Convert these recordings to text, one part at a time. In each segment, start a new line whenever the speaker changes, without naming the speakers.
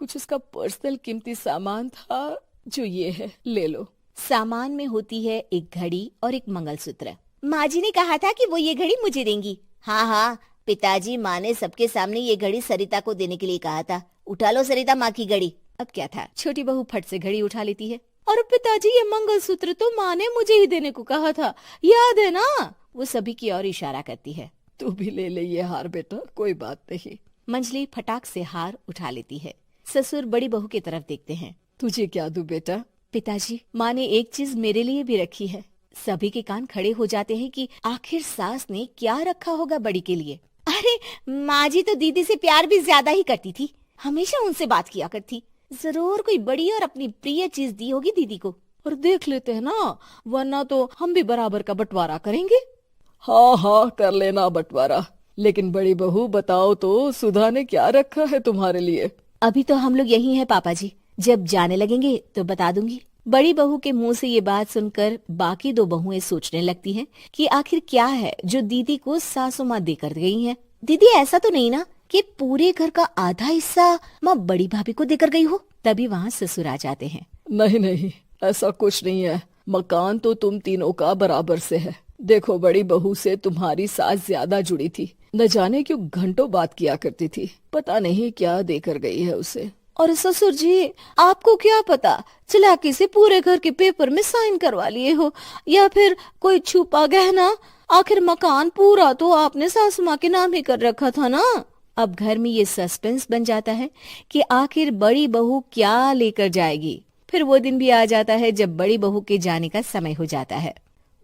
कुछ उसका पर्सनल कीमती सामान था जो ये है, ले लो।
सामान में होती है एक घड़ी और एक मंगलसूत्र। माँ जी ने कहा था कि वो ये घड़ी मुझे देंगी। हाँ हाँ पिताजी, माँ ने सबके सामने ये घड़ी सरिता को देने के लिए कहा था। उठा लो सरिता माँ की घड़ी।
अब क्या था, छोटी बहू फट से घड़ी उठा लेती है। और पिताजी, ये मंगलसूत्र तो माँ ने मुझे ही देने को कहा था, याद है ना?
वो सभी की ओर इशारा करती है।
तू भी ले ले ये हार बेटा, कोई बात नहीं।
मंजली फटाक से हार उठा लेती है। ससुर बड़ी बहू की तरफ देखते हैं।
तुझे क्या दूं बेटा?
पिताजी, माँ ने एक चीज मेरे लिए भी रखी है। सभी के कान खड़े हो जाते हैं कि आखिर सास ने क्या रखा होगा बड़ी के लिए। अरे माँ जी तो दीदी से प्यार भी ज्यादा ही करती थी, हमेशा उनसे बात किया करती। जरूर कोई बड़ी और अपनी प्रिय चीज दी होगी दीदी को।
और देख लेते हैं ना, वरना तो हम भी बराबर का बंटवारा करेंगे। हाँ हाँ कर लेना बंटवारा, लेकिन बड़ी बहू बताओ तो, सुधा ने क्या रखा है तुम्हारे लिए?
अभी तो हम लोग यही हैं पापा जी, जब जाने लगेंगे तो बता दूंगी। बड़ी बहू के मुंह से ये बात सुनकर बाकी दो बहुएं सोचने लगती हैं कि आखिर क्या है जो दीदी को सासू माँ देकर गई हैं। दीदी ऐसा तो नहीं ना कि पूरे घर का आधा हिस्सा माँ बड़ी भाभी को देकर गई हो? तभी वहाँ ससुर आ जाते हैं।
नहीं नहीं, ऐसा कुछ नहीं है। मकान तो तुम तीनों का बराबर से है। देखो, बड़ी बहू से तुम्हारी सास ज्यादा जुड़ी थी, न जाने क्यों घंटों बात किया करती थी। पता नहीं क्या देकर गई है उसे।
और ससुर जी, आपको क्या पता, चालाकी से पूरे घर के पेपर में साइन करवा लिए हो, या फिर कोई छुपा गहना। आखिर मकान पूरा तो आपने सासू माँ के नाम ही कर रखा था ना। अब घर में ये सस्पेंस बन जाता है कि आखिर बड़ी बहू क्या लेकर जाएगी। फिर वो दिन भी आ जाता है जब बड़ी बहू के जाने का समय हो जाता है।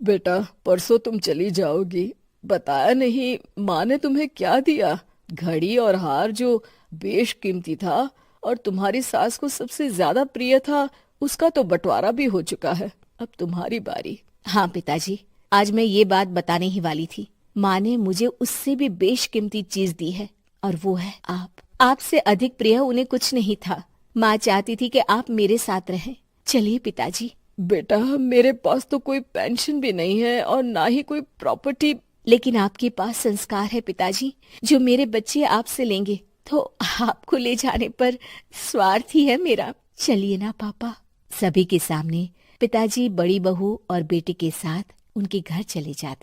बेटा, परसों तुम चली जाओगी, बताया नहीं माँ ने तुम्हें क्या दिया? घड़ी और हार जो बेशकीमती था और तुम्हारी सास को सबसे ज्यादा प्रिय था, उसका तो बंटवारा भी हो चुका है। अब तुम्हारी बारी।
हाँ पिताजी, आज मैं ये बात बताने ही वाली थी। माँ ने मुझे उससे भी बेशकीमती चीज दी है, और वो है आप। आपसे अधिक प्रिय उन्हें कुछ नहीं था। माँ चाहती थी कि आप मेरे साथ रहें। चलिए पिताजी।
बेटा, मेरे पास तो कोई पेंशन भी नहीं है और ना ही कोई प्रॉपर्टी।
लेकिन आपके पास संस्कार है पिताजी, जो मेरे बच्चे आपसे लेंगे, तो आपको ले जाने पर स्वार्थ ही है मेरा। चलिए ना पापा। सभी के सामने पिताजी बड़ी बहू और बेटे के साथ उनके घर चले जाते।